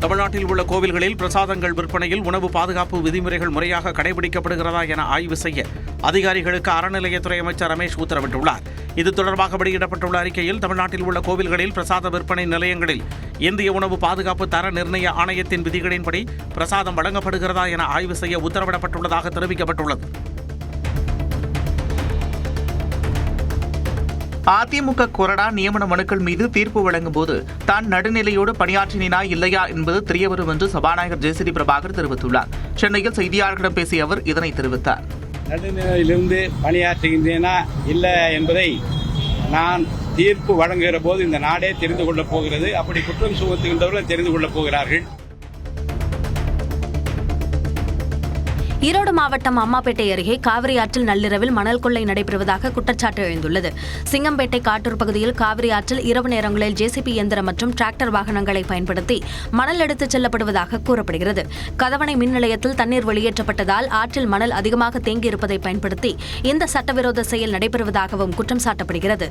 தமிழ்நாட்டில் உள்ள கோவில்களில் பிரசாதங்கள் விற்பனையில் உணவு பாதுகாப்பு விதிமுறைகள் முறையாக கடைபிடிக்கப்படுகிறதா என ஆய்வு செய்ய அதிகாரிகளுக்கு அறநிலையத்துறை அமைச்சர் ரமேஷ் உத்தரவிட்டுள்ளார். இது தொடர்பாக வெளியிடப்பட்டுள்ள அறிக்கையில் தமிழ்நாட்டில் உள்ள கோவில்களில் பிரசாத விற்பனை நிலையங்களில் இந்திய உணவு பாதுகாப்பு தர நிர்ணய ஆணையத்தின் விதிகளின்படி பிரசாதம் வழங்கப்படுகிறதா என ஆய்வு செய்ய உத்தரவிடப்பட்டுள்ளதாக தெரிவிக்கப்பட்டுள்ளது. அதிமுக கொறடா நியமன மனுக்கள் மீது தீர்ப்பு வழங்கும் போது தான் நடுநிலையோடு பணியாற்றினா இல்லையா என்பது தெரியவரும் என்று சபாநாயகர் ஜே.சி.டி. பிரபாகர் தெரிவித்துள்ளார். சென்னையில் செய்தியாளர்களிடம் பேசிய அவர் இதனை தெரிவித்தார். நடுநிலையிலிருந்து பணியாற்றுகின்றேனா இல்லை என்பதை நான் தீர்ப்பு வழங்குகிற போது இந்த நாடே தெரிந்து கொள்ளப் போகிறது. அப்படி குற்றம் சுமத்துகின்றவர்கள் தெரிந்து கொள்ளப் போகிறார்கள். ஈரோடு மாவட்டம் அம்மாப்பேட்டை அருகே காவிரி ஆற்றில் நள்ளிரவில் மணல் கொள்ளை நடைபெறுவதாக குற்றச்சாட்டு எழுந்துள்ளது. சிங்கம்பேட்டை காட்டூர் பகுதியில் காவிரி ஆற்றில் இரவு நேரங்களில் ஜேசிபி இயந்திரம் மற்றும் டிராக்டர் வாகனங்களை பயன்படுத்தி மணல் எடுத்துச் செல்லப்படுவதாக கூறப்படுகிறது. கதவணை மின் நிலையத்தில் தண்ணீர் வெளியேற்றப்பட்டதால் ஆற்றில் மணல் அதிகமாக தேங்கியிருப்பதை பயன்படுத்தி இந்த சட்டவிரோத செயல் நடைபெறுவதாகவும் குற்றம் சாட்டப்படுகிறது.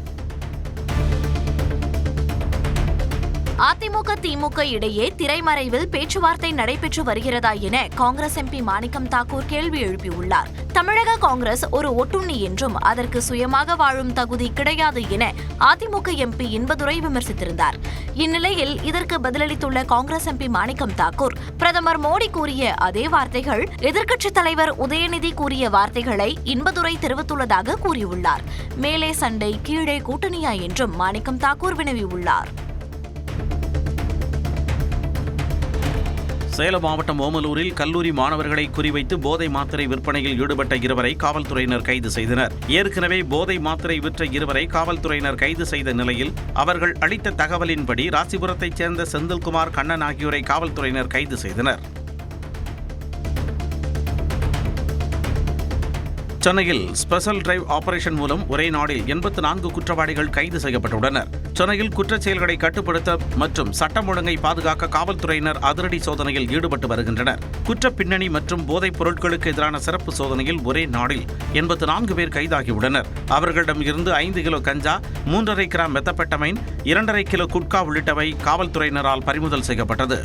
அதிமுக திமுக இடையே திரைமறைவில் பேச்சுவார்த்தை நடைபெற்று வருகிறதா என காங்கிரஸ் எம்பி மாணிக்கம் தாக்கூர் கேள்வி எழுப்பியுள்ளார். தமிழக காங்கிரஸ் ஒரு ஒட்டுண்ணி என்றும் அதற்கு சுயமாக வாழும் தகுதி கிடையாது என அதிமுக எம்பி இன்பதுரை விமர்சித்திருந்தார். இந்நிலையில் இதற்கு பதிலளித்துள்ள காங்கிரஸ் எம்பி மாணிக்கம் தாக்கூர், பிரதமர் மோடி கூறிய அதே வார்த்தைகள் எதிர்க்கட்சித் தலைவர் உதயநிதி கூறிய வார்த்தைகளை இன்பதுரை தெரிவித்துள்ளதாக கூறியுள்ளார். மேலே சண்டை கீழே கூட்டணியா என்றும் மாணிக்கம் தாக்கூர் வினவியுள்ளார். சேலம் மாவட்டம் ஓமலூரில் கல்லூரி மாணவர்களை குறிவைத்து போதை மாத்திரை விற்பனையில் ஈடுபட்ட இருவரை காவல்துறையினர் கைது செய்தனர். ஏற்கனவே போதை மாத்திரை விற்ற இருவரை காவல்துறையினர் கைது செய்த நிலையில் அவர்கள் அளித்த தகவலின்படி ராசிபுரத்தைச் சேர்ந்த செந்தில்குமார், கண்ணன் ஆகியோரை காவல்துறையினர் கைது செய்தனர். சென்னையில் ஸ்பெஷல் டிரைவ் ஆபரேஷன் மூலம் ஒரே நாளில் 84 குற்றவாளிகள் கைது செய்யப்பட்டுள்ளனர். சென்னையில் குற்றச் செயல்களை கட்டுப்படுத்த மற்றும் சட்டம் ஒழுங்கை பாதுகாக்க காவல்துறையினர் அதிரடி சோதனையில் ஈடுபட்டு வருகின்றனர். குற்ற பின்னணி மற்றும் போதைப் பொருட்களுக்கு எதிரான சிறப்பு சோதனையில் ஒரே நாளில் 84 பேர் கைதாகியுள்ளனர். அவர்களிடம் இருந்து 5 கிலோ கஞ்சா, 3.5 கிராம் மெத்தபெட்டமைன், 2.5 கிலோ குட்கா உள்ளிட்டவை காவல்துறையினரால் பறிமுதல் செய்யப்பட்டது.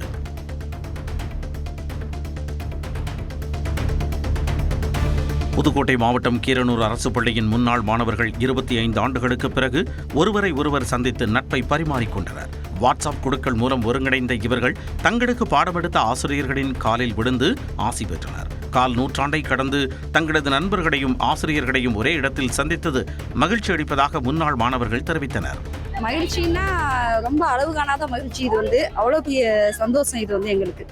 புதுக்கோட்டை மாவட்டம் கீரனூர் அரசு பள்ளியின் முன்னாள் மாணவர்கள் 25 ஆண்டுகளுக்கு பிறகு ஒருவரை ஒருவர் சந்தித்து நட்பை பரிமாறிக்கொண்டனர். வாட்ஸ்அப் குழுக்கள் மூலம் ஒருங்கிணைந்த இவர்கள் தங்களுக்கு பாடமெடுத்த ஆசிரியர்களின் காலில் விழுந்து ஆசி பெற்றனர். கால் நூற்றாண்டை கடந்து தங்களது நண்பர்களையும் ஆசிரியர்களையும் ஒரே இடத்தில் சந்தித்தது மகிழ்ச்சி அளிப்பதாக முன்னாள் மாணவர்கள் தெரிவித்தனர். மகிழ்ச்சின்னா ரொம்ப அளவு காணாத மகிழ்ச்சி. இது அவ்வளோ பெரிய சந்தோஷம். இது எங்களுக்கு.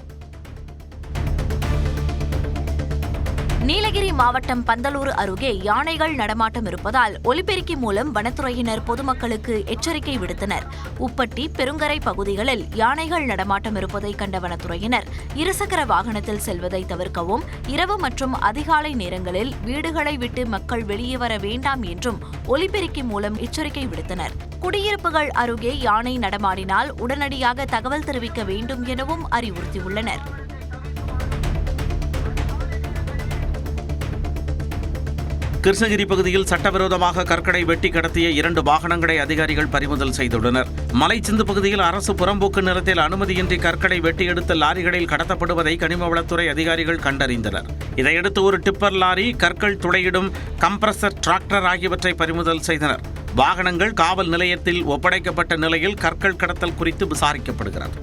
நீலகிரி மாவட்டம் பந்தலூர் அருகே யானைகள் நடமாட்டம் இருப்பதால் ஒலிபெருக்கி மூலம் வனத்துறையினர் பொதுமக்களுக்கு எச்சரிக்கை விடுத்தனர். உப்பட்டி, பெருங்கரை பகுதிகளில் யானைகள் நடமாட்டம் இருப்பதை கண்ட வனத்துறையினர் இருசக்கர வாகனத்தில் செல்வதை தவிர்க்கவும், இரவு மற்றும் அதிகாலை நேரங்களில் வீடுகளை விட்டு மக்கள் வெளியே வர வேண்டாம் என்றும் ஒலிபெருக்கி மூலம் எச்சரிக்கை விடுத்தனர். குடியிருப்புகள் அருகே யானை நடமாடினால் உடனடியாக தகவல் தெரிவிக்க வேண்டும் எனவும் அறிவுறுத்தியுள்ளனர். கிருஷ்ணகிரி பகுதியில் சட்டவிரோதமாக கற்களை வெட்டி கடத்திய 2 வாகனங்களை அதிகாரிகள் பறிமுதல் செய்துள்ளனர். மலைச்சிந்து பகுதியில் அரசு புறம்போக்கு நிலத்தில் அனுமதியின்றி கற்களை வெட்டி எடுத்த லாரிகளில் கடத்தப்படுவதை கனிமவளத்துறை அதிகாரிகள் கண்டறிந்தனர். இதையடுத்து ஒரு டிப்பர் லாரி, கற்கள் துளையிடும் கம்ப்ரசர் டிராக்டர் ஆகியவற்றை பறிமுதல் செய்தனர். வாகனங்கள் காவல் நிலையத்தில் ஒப்படைக்கப்பட்ட நிலையில் கற்கள் கடத்தல் குறித்து விசாரிக்கப்படுகிறது.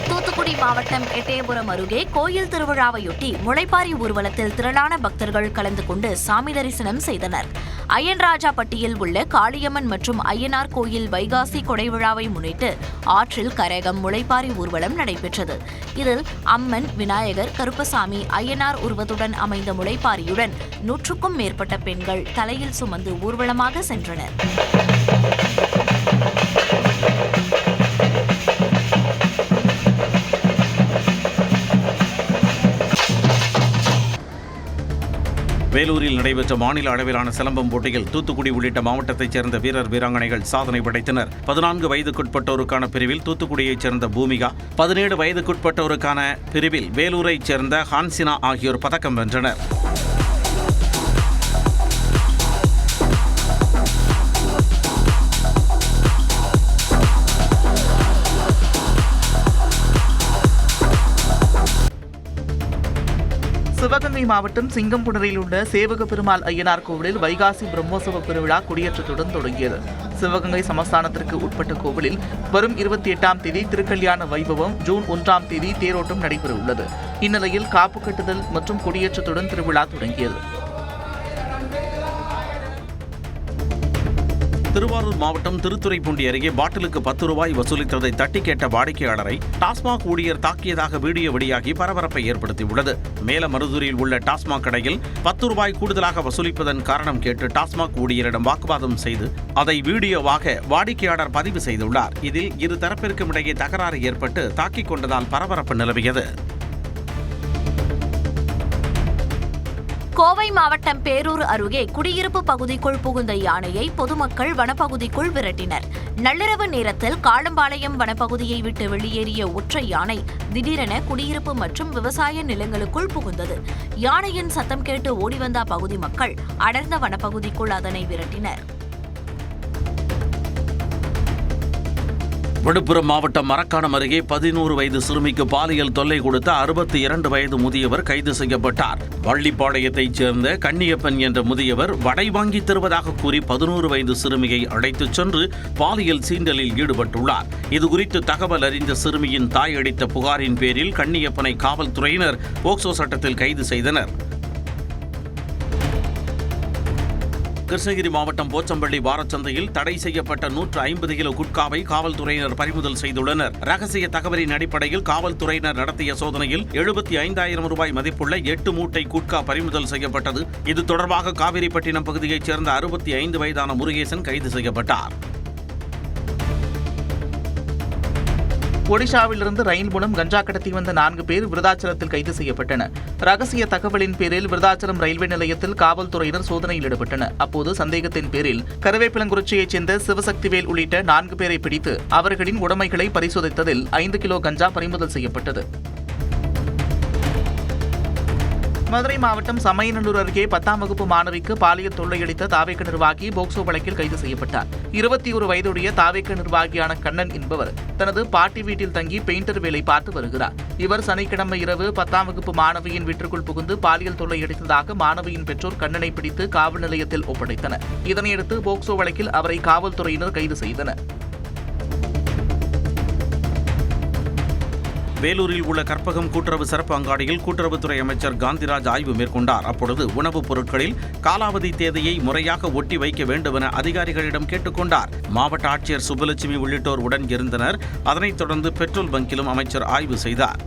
தூத்துக்குடி மாவட்டம் எட்டயபுரம் அருகே கோயில் திருவிழாவையொட்டி முளைப்பாரி ஊர்வலத்தில் திரளான பக்தர்கள் கலந்து கொண்டு சாமி தரிசனம் செய்தனர். அய்யன்ராஜாப்பட்டியில் உள்ள காளியம்மன் மற்றும் அய்யனார் கோயில் வைகாசி கொடை விழாவை முன்னிட்டு ஆற்றில் கரகம், முளைப்பாரி ஊர்வலம் நடைபெற்றது. இதில் அம்மன், விநாயகர், கருப்பசாமி, அய்யனார் உருவத்துடன் அமைந்த முளைப்பாரியுடன் 100க்கும் மேற்பட்ட பெண்கள் தலையில் சுமந்து ஊர்வலமாக சென்றனர். வேலூரில் நடைபெற்ற மாநில அளவிலான சிலம்பம் போட்டியில் தூத்துக்குடி உள்ளிட்ட மாவட்டத்தைச் சேர்ந்த வீரர் வீராங்கனைகள் சாதனை படைத்தனர். 14 வயதுக்குட்பட்டோருக்கான பிரிவில் தூத்துக்குடியைச் சேர்ந்த பூமிகா, 17 வயதுக்குட்பட்டோருக்கான பிரிவில் வேலூரைச் சேர்ந்த ஹான்சினா ஆகியோர் பதக்கம் வென்றனர். சிவகங்கை மாவட்டம் சிங்கம்புணரில் உள்ள சேவக பெருமாள் ஐயனார் கோவிலில் வைகாசி பிரம்மோற்சவ பெருவிழா கொடியேற்றத்துடன் தொடங்கியது. சிவகங்கை சமஸ்தானத்திற்கு உட்பட்ட கோவிலில் வரும் 28ஆம் தேதி திருக்கல்யாண வைபவம், ஜூன் 1ஆம் தேதி தேரோட்டம் நடைபெறவுள்ளது. இந்நிலையில் காப்பு கட்டுதல் மற்றும் கொடியேற்றத்துடன் திருவிழா தொடங்கியது. திருவாரூர் மாவட்டம் திருத்துறைப்பூண்டி அருகே பாட்டிலுக்கு 10 ரூபாய் வசூலித்ததை தட்டி கேட்ட வாடிக்கையாளரை டாஸ்மாக் ஊழியர் தாக்கியதாக வீடியோ வெளியாகி பரபரப்பை ஏற்படுத்தியுள்ளது. மேலமருதூரில் உள்ள டாஸ்மாக் கடையில் 10 ரூபாய் கூடுதலாக வசூலிப்பதன் காரணம் கேட்டு டாஸ்மாக் ஊழியரிடம் வாக்குவாதம் செய்து அதை வீடியோவாக வாடிக்கையாளர் பதிவு செய்துள்ளார். இதில் இரு தரப்பிற்கும் இடையே தகராறு ஏற்பட்டு தாக்கிக் கொண்டதால் பரபரப்பு நிலவியது. கோவை மாவட்டம் பேரூர் அருகே குடியிருப்பு பகுதிக்குள் புகுந்த யானையை பொதுமக்கள் வனப்பகுதிக்குள் விரட்டினர். நள்ளிரவு நேரத்தில் காளம்பாளையம் வனப்பகுதியை விட்டு வெளியேறிய ஒற்றை யானை திடீரென குடியிருப்பு மற்றும் விவசாய நிலங்களுக்குள் புகுந்தது. யானையின் சத்தம் கேட்டு ஓடிவந்த அப்பகுதி மக்கள் அடர்ந்த வனப்பகுதிக்குள் அதனை விரட்டினர். விழுப்புரம் மாவட்டம் மரக்காணம் அருகே 11 வயது சிறுமிக்கு பாலியல் தொல்லை கொடுத்த 62 வயது முதியவர் கைது செய்யப்பட்டார். வள்ளிப்பாளையத்தைச் சேர்ந்த கண்ணியப்பன் என்ற முதியவர் வடை வாங்கி தருவதாக கூறி 11 வயது சிறுமியை அழைத்துச் சென்று பாலியல் சீண்டலில் ஈடுபட்டுள்ளார். இதுகுறித்து தகவல் அறிந்த சிறுமியின் தாய் அளித்த புகாரின் பேரில் கண்ணியப்பனை காவல்துறையினர் போக்சோ சட்டத்தில் கைது செய்தனர். கிருஷ்ணகிரி மாவட்டம் போச்சம்பள்ளி வாரச்சந்தையில் தடை செய்யப்பட்ட 150 கிலோ குட்காவை காவல்துறையினர் பறிமுதல் செய்துள்ளனர். ரகசிய தகவலின் அடிப்படையில் காவல்துறையினர் நடத்திய சோதனையில் 75,000 ரூபாய் மதிப்புள்ள 8 மூட்டை குட்கா பறிமுதல் செய்யப்பட்டது. இது தொடர்பாக காவிரிப்பட்டினம் பகுதியைச் சேர்ந்த 65 வயதான முருகேசன் கைது செய்யப்பட்டார். ஒடிஷாவிலிருந்து ரயில் மூலம் கஞ்சா கடத்தி வந்த 4 பேர் விருதாச்சலத்தில் கைது செய்யப்பட்டனர். ரகசிய தகவலின் பேரில் விருதாச்சலம் ரயில்வே நிலையத்தில் காவல்துறையினர் சோதனையில் ஈடுபட்டனர். அப்போது சந்தேகத்தின் பேரில் கருவேப்பிலங்குறிச்சியைச் சேர்ந்த சிவசக்திவேல் உள்ளிட்ட 4 பேரை பிடித்து அவர்களின் உடைமைகளை பரிசோதித்ததில் 5 கிலோ கஞ்சா பறிமுதல் செய்யப்பட்டது. மதுரை மாவட்டம் சமயநல்லூர் அருகே 10ஆம் வகுப்பு மாணவிக்கு பாலியல் தொல்லையளித்த தாவேக நிர்வாகி போக்சோ வழக்கில் கைது செய்யப்பட்டார். 21 வயதுடைய தாவேக நிர்வாகியான கண்ணன் என்பவர் தனது பாட்டி வீட்டில் தங்கி பெயிண்டர் வேலை பார்த்து வருகிறார். இவர் சனிக்கிழமை இரவு 10ஆம் வகுப்பு மாணவியின் வீட்டிற்குள் புகுந்து பாலியல் தொல்லையளித்ததாக மாணவியின் பெற்றோர் கண்ணனை பிடித்து காவல் நிலையத்தில் ஒப்படைத்தனர். இதனையடுத்து போக்சோ வழக்கில் அவரை காவல்துறையினர் கைது செய்தனர். வேலூரில் உள்ள கற்பகம் கூட்டுறவு சிறப்பு அங்காடியில் கூட்டுறவுத்துறை அமைச்சர் காந்திராஜ் ஆய்வு மேற்கொண்டார். அப்பொழுது உணவுப் பொருட்களில் காலாவதி தேதியை முறையாக ஒட்டி வைக்க வேண்டும் என அதிகாரிகளிடம் கேட்டுக்கொண்டார். மாவட்ட ஆட்சியர் சுப்புலட்சுமி உள்ளிட்டோர் உடன் இருந்தனர். அதனைத் தொடர்ந்து பெட்ரோல் பங்கிலும் அமைச்சர் ஆய்வு செய்தார்.